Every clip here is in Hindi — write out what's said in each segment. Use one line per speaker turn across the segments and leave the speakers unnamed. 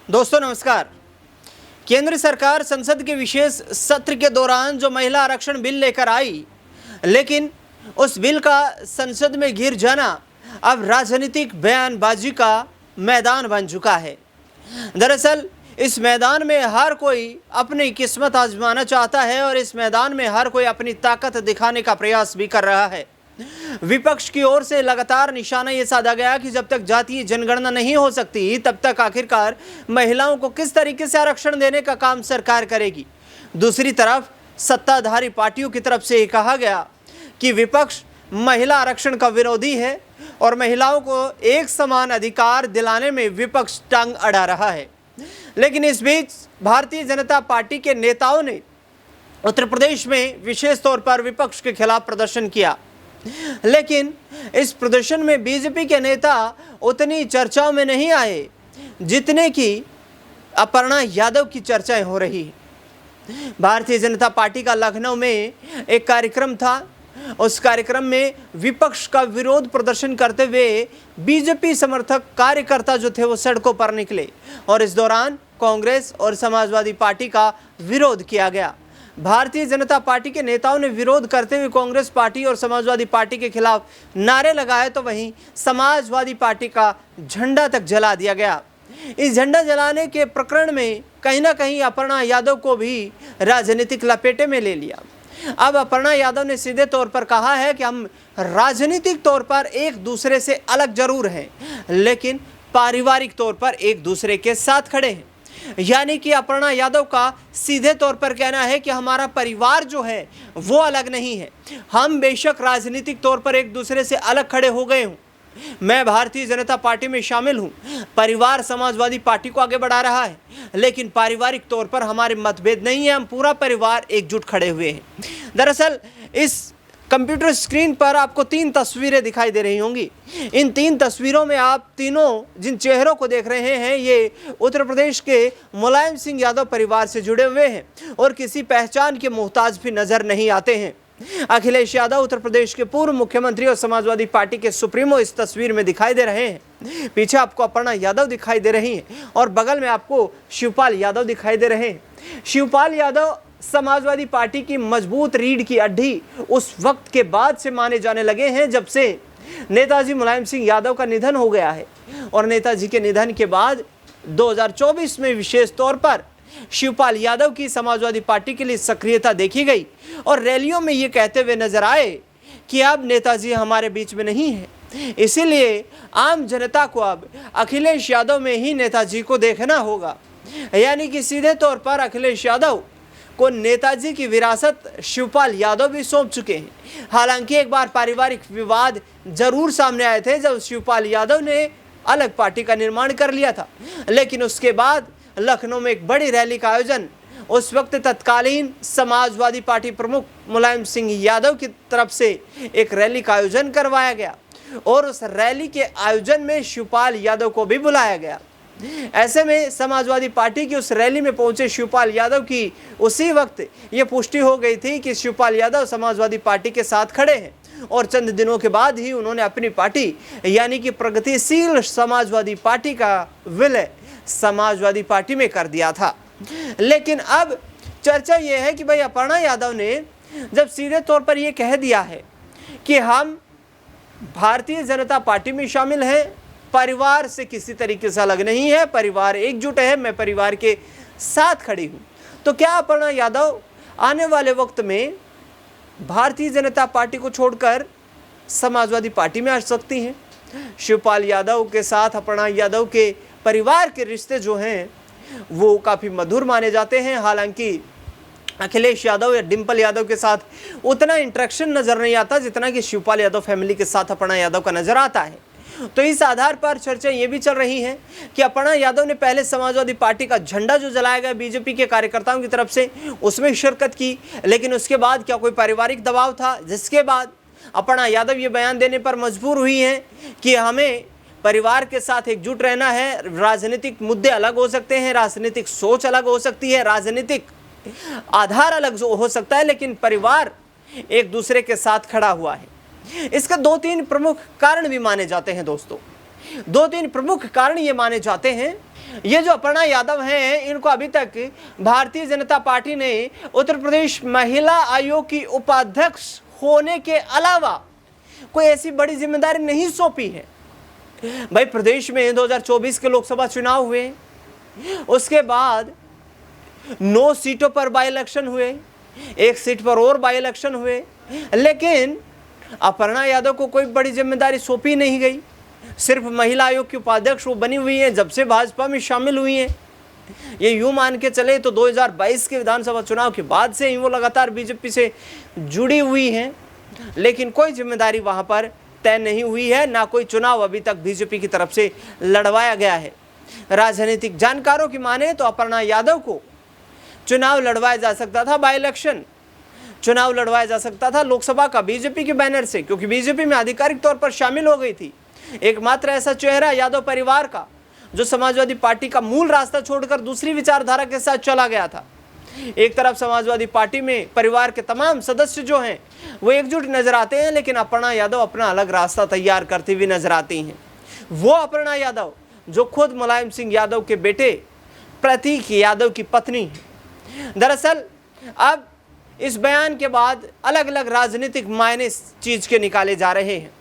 दोस्तों नमस्कार। केंद्र सरकार संसद के विशेष सत्र के दौरान जो महिला आरक्षण बिल लेकर आई, लेकिन उस बिल का संसद में गिर जाना अब राजनीतिक बयानबाजी का मैदान बन चुका है। दरअसल इस मैदान में हर कोई अपनी किस्मत आजमाना चाहता है और इस मैदान में हर कोई अपनी ताकत दिखाने का प्रयास भी कर रहा है। विपक्ष की ओर से लगातार निशाना यह साधा गया कि जब तक जातीय जनगणना नहीं हो सकती तब तक आखिरकार महिलाओं को किस तरीके से आरक्षण देने का काम सरकार करेगी। दूसरी तरफ सत्ताधारी पार्टियों की तरफ से कहा गया कि विपक्ष महिला आरक्षण का विरोधी है और महिलाओं को एक समान अधिकार दिलाने में विपक्ष टांग अड़ा रहा है। लेकिन इस बीच भारतीय जनता पार्टी के नेताओं ने उत्तर प्रदेश में विशेष तौर पर विपक्ष के खिलाफ प्रदर्शन किया, लेकिन इस प्रदर्शन में बीजेपी के नेता उतनी चर्चाओं में नहीं आए जितने कि अपर्णा यादव की चर्चाएं हो रही है। भारतीय जनता पार्टी का लखनऊ में एक कार्यक्रम था। उस कार्यक्रम में विपक्ष का विरोध प्रदर्शन करते हुए बीजेपी समर्थक कार्यकर्ता जो थे वो सड़कों पर निकले और इस दौरान कांग्रेस और समाजवादी पार्टी का विरोध किया गया। भारतीय जनता पार्टी के नेताओं ने विरोध करते हुए कांग्रेस पार्टी और समाजवादी पार्टी के खिलाफ नारे लगाए, तो वहीं समाजवादी पार्टी का झंडा तक जला दिया गया। इस झंडा जलाने के प्रकरण में कहीं ना कहीं अपर्णा यादव को भी राजनीतिक लपेटे में ले लिया। अब अपर्णा यादव ने सीधे तौर पर कहा है कि हम राजनीतिक तौर पर एक दूसरे से अलग जरूर हैं, लेकिन पारिवारिक तौर पर एक दूसरे के साथ खड़े हैं। यानी कि अपर्णा यादव का सीधे तौर पर कहना है कि हमारा परिवार जो है वो अलग नहीं है। हम बेशक राजनीतिक तौर पर एक दूसरे से अलग खड़े हो गए हूँ, मैं भारतीय जनता पार्टी में शामिल हूँ, परिवार समाजवादी पार्टी को आगे बढ़ा रहा है, लेकिन पारिवारिक तौर पर हमारे मतभेद नहीं है, हम पूरा परिवार एकजुट खड़े हुए हैं। दरअसल इस कंप्यूटर स्क्रीन पर आपको 3 तस्वीरें दिखाई दे रही होंगी। इन 3 तस्वीरों में आप तीनों जिन चेहरों को देख रहे हैं ये उत्तर प्रदेश के मुलायम सिंह यादव परिवार से जुड़े हुए हैं और किसी पहचान के मोहताज भी नजर नहीं आते हैं। अखिलेश यादव उत्तर प्रदेश के पूर्व मुख्यमंत्री और समाजवादी पार्टी के सुप्रीमो इस तस्वीर में दिखाई दे रहे हैं। पीछे आपको अपर्णा यादव दिखाई दे रही हैं और बगल में आपको शिवपाल यादव दिखाई दे रहे हैं। शिवपाल यादव समाजवादी पार्टी की मजबूत रीढ़ की हड्डी उस वक्त के बाद से माने जाने लगे हैं जब से नेताजी मुलायम सिंह यादव का निधन हो गया है। और नेताजी के निधन के बाद 2024 में विशेष तौर पर शिवपाल यादव की समाजवादी पार्टी के लिए सक्रियता देखी गई और रैलियों में ये कहते हुए नजर आए कि अब नेताजी हमारे बीच में नहीं है, इसीलिए आम जनता को अब अखिलेश यादव में ही नेताजी को देखना होगा। यानी कि सीधे तौर पर अखिलेश यादव को नेताजी की विरासत शिवपाल यादव भी सौंप चुके हैं। हालांकि एक बार पारिवारिक विवाद जरूर सामने आए थे जब शिवपाल यादव ने अलग पार्टी का निर्माण कर लिया था, लेकिन उसके बाद लखनऊ में एक बड़ी रैली का आयोजन उस वक्त तत्कालीन समाजवादी पार्टी प्रमुख मुलायम सिंह यादव की तरफ से एक रैली का आयोजन करवाया गया और उस रैली के आयोजन में शिवपाल यादव को भी बुलाया गया। ऐसे में समाजवादी पार्टी की उस रैली में पहुंचे शिवपाल यादव की उसी वक्त ये पुष्टि हो गई थी कि शिवपाल यादव समाजवादी पार्टी के साथ खड़े हैं और चंद दिनों के बाद ही उन्होंने अपनी पार्टी यानी कि प्रगतिशील समाजवादी पार्टी का विलय समाजवादी पार्टी में कर दिया था। लेकिन अब चर्चा यह है कि भाई अपर्णा यादव ने जब सीधे तौर पर यह कह दिया है कि हम भारतीय जनता पार्टी में शामिल हैं, परिवार से किसी तरीके से अलग नहीं है, परिवार एकजुट है, मैं परिवार के साथ खड़ी हूं, तो क्या अपर्णा यादव आने वाले वक्त में भारतीय जनता पार्टी को छोड़कर समाजवादी पार्टी में आ सकती हैं? शिवपाल यादव के साथ अपर्णा यादव के परिवार के रिश्ते जो हैं वो काफ़ी मधुर माने जाते हैं। हालांकि अखिलेश यादव या डिंपल यादव के साथ उतना इंटरेक्शन नज़र नहीं आता जितना कि शिवपाल यादव फैमिली के साथ अपर्णा यादव का नज़र आता है। तो इस आधार पर चर्चा ये भी चल रही है कि अपर्णा यादव ने पहले समाजवादी पार्टी का झंडा जो जलाया गया बीजेपी के कार्यकर्ताओं की तरफ से उसमें शिरकत की, लेकिन उसके बाद क्या कोई पारिवारिक दबाव था जिसके बाद अपर्णा यादव ये बयान देने पर मजबूर हुई हैं कि हमें परिवार के साथ एकजुट रहना है। राजनीतिक मुद्दे अलग हो सकते हैं, राजनीतिक सोच अलग हो सकती है, राजनीतिक आधार अलग हो सकता है, लेकिन परिवार एक दूसरे के साथ खड़ा हुआ है। इसका 2-3 प्रमुख कारण भी माने जाते हैं दोस्तों। 2-3 प्रमुख कारण ये माने जाते हैं ये जो अपर्णा यादव हैं, इनको अभी तक भारतीय जनता पार्टी ने उत्तर प्रदेश महिला आयोग की उपाध्यक्ष होने के अलावा कोई ऐसी बड़ी जिम्मेदारी नहीं सौंपी है। भाई, प्रदेश में 2024 के लोकसभा चुनाव हुए, उसके बाद 9 सीटों पर बाई इलेक्शन हुए, 1 सीट पर और बाई इलेक्शन हुए, लेकिन अपर्णा यादव को कोई बड़ी जिम्मेदारी सौंपी नहीं गई। सिर्फ महिला आयोग की उपाध्यक्ष वो बनी हुई है जब से भाजपा में शामिल हुई हैं। ये यूं मान के चले तो 2022 के विधानसभा चुनाव के बाद से ही वो लगातार बीजेपी से जुड़ी हुई हैं, लेकिन कोई जिम्मेदारी वहां पर तय नहीं हुई है, ना कोई चुनाव अभी तक बीजेपी की तरफ से लड़वाया गया है। राजनीतिक जानकारों की माने तो अपर्णा यादव को चुनाव लड़वाया जा सकता था, बाई इलेक्शन चुनाव लड़वाया जा सकता था लोकसभा का बीजेपी के बैनर से, क्योंकि बीजेपी में आधिकारिक तौर पर शामिल हो गई थी। एकमात्र ऐसा चेहरा यादव परिवार का जो समाजवादी पार्टी का मूल रास्ता छोड़कर दूसरी विचारधारा के साथ चला गया था। एक तरफ समाजवादी पार्टी में परिवार के तमाम सदस्य जो हैं वो एकजुट नजर आते हैं, लेकिन अपर्णा यादव अपना अलग रास्ता तैयार करती हुई नजर आती हैं। वो अपर्णा यादव जो खुद मुलायम सिंह यादव के बेटे प्रतीक यादव की पत्नी है। दरअसल अब इस बयान के बाद अलग अलग राजनीतिक मायने चीज के निकाले जा रहे हैं।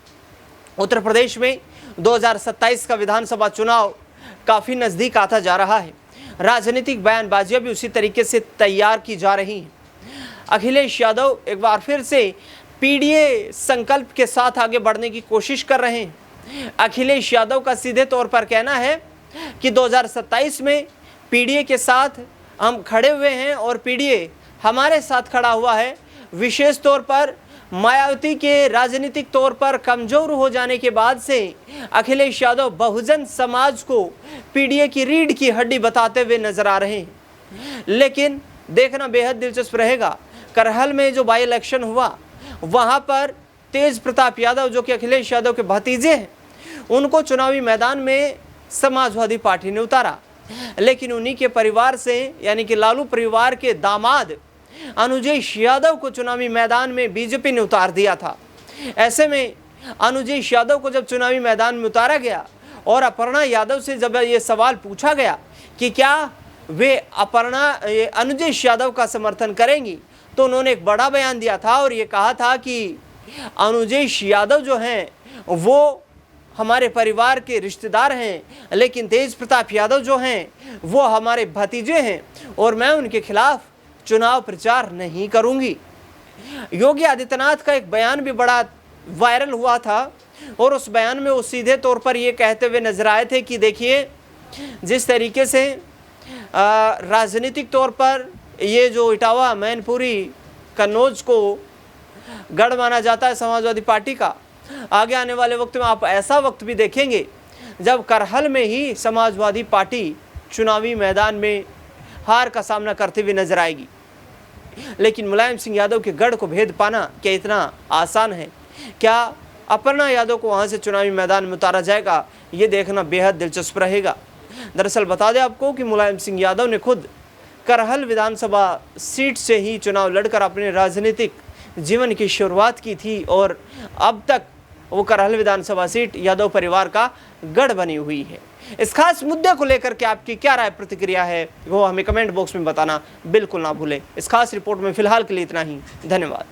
उत्तर प्रदेश में 2027 का विधानसभा चुनाव काफ़ी नज़दीक आता जा रहा है। राजनीतिक बयानबाजियां भी उसी तरीके से तैयार की जा रही हैं। अखिलेश यादव एक बार फिर से पीडीए संकल्प के साथ आगे बढ़ने की कोशिश कर रहे हैं। अखिलेश यादव का सीधे तौर पर कहना है कि 2027 में पीडीए के साथ हम खड़े हुए हैं और पीडीए हमारे साथ खड़ा हुआ है। विशेष तौर पर मायावती के राजनीतिक तौर पर कमजोर हो जाने के बाद से अखिलेश यादव बहुजन समाज को पीडीए की रीढ़ की हड्डी बताते हुए नजर आ रहे हैं। लेकिन देखना बेहद दिलचस्प रहेगा, करहल में जो बाई इलेक्शन हुआ वहां पर तेज प्रताप यादव जो कि अखिलेश यादव के भतीजे हैं, उनको चुनावी मैदान में समाजवादी पार्टी ने उतारा, लेकिन उन्हीं के परिवार से यानी कि लालू परिवार के दामाद अनुजेश यादव को चुनावी मैदान में बीजेपी ने उतार दिया था। ऐसे में अनुजेश यादव को जब चुनावी मैदान में उतारा गया और अपर्णा यादव से जब ये सवाल पूछा गया कि क्या वे अनुजेश यादव का समर्थन करेंगी, तो उन्होंने एक बड़ा बयान दिया था और ये कहा था कि अनुजेश यादव जो हैं वो हमारे परिवार के रिश्तेदार हैं, लेकिन तेज प्रताप यादव जो हैं वो हमारे भतीजे हैं और मैं उनके खिलाफ चुनाव प्रचार नहीं करूंगी। योगी आदित्यनाथ का एक बयान भी बड़ा वायरल हुआ था और उस बयान में वो सीधे तौर पर ये कहते हुए नजर आए थे कि देखिए, जिस तरीके से राजनीतिक तौर पर ये जो इटावा मैनपुरी कन्नौज को गढ़ माना जाता है समाजवादी पार्टी का, आगे आने वाले वक्त में आप ऐसा वक्त भी देखेंगे जब करहल में ही समाजवादी पार्टी चुनावी मैदान में हार का सामना करते हुए नजर आएगी। लेकिन मुलायम सिंह यादव के गढ़ को भेद पाना क्या इतना आसान है? क्या अपर्णा यादव को वहां से चुनावी मैदान में उतारा जाएगा? ये देखना बेहद दिलचस्प रहेगा। दरअसल बता दें आपको कि मुलायम सिंह यादव ने खुद करहल विधानसभा सीट से ही चुनाव लड़कर अपने राजनीतिक जीवन की शुरुआत की थी और अब तक वो करहल विधानसभा सीट यादव परिवार का गढ़ बनी हुई है। इस खास मुद्दे को लेकर के आपकी क्या राय प्रतिक्रिया है वो हमें कमेंट बॉक्स में बताना बिल्कुल ना भूलें। इस खास रिपोर्ट में फिलहाल के लिए इतना ही। धन्यवाद।